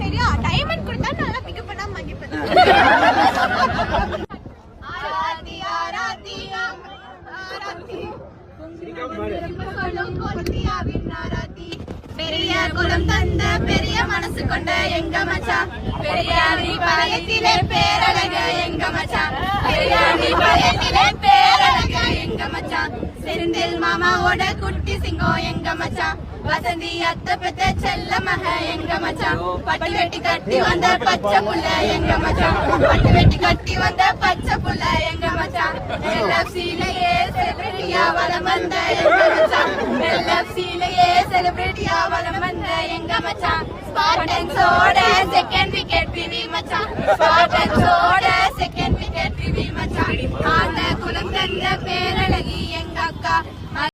சரியா டைமண்ட் கொடுத்தா நல்லா பிக்கப் பண்ணா மகிப்பேன். பெரிய குலம் தந்த பெரிய மனசு கொண்ட எங்க மச்சான், பெரியாரி பாளையத்திலே பேரழக எங்க மச்சான், பெரியாரி பாளையத்திலே பேரழக எங்க மச்சான், செந்தில் மாமாவோட குட்டி சிங்கம் எங்க மச்சான், வசந்தி அத்தை பெத்த செல்ல மக எங்க மச்சான், பட்டு வெட்டி கட்டி வந்த பச்சை புள்ள எங்க மச்சான், பட்டு வெட்டி கட்டி வந்த பச்சை புள்ள எங்க மச்சான், LFC-லயே செலிபிரிட்டியா வலம் வந்த எங்க மச்சான், LFC-லயே செலிபிரிட்டியா வலம் வந்த எங்க மச்சான், ஸ்பார்டன்ஸோட செகண்ட் விக்கெட் பிவி மச்சான், ஸ்பார்டன்ஸோட செகண்ட் விக்கெட் பிவி மச்சான், ஆண்ட குலம் தந்த பேரழகி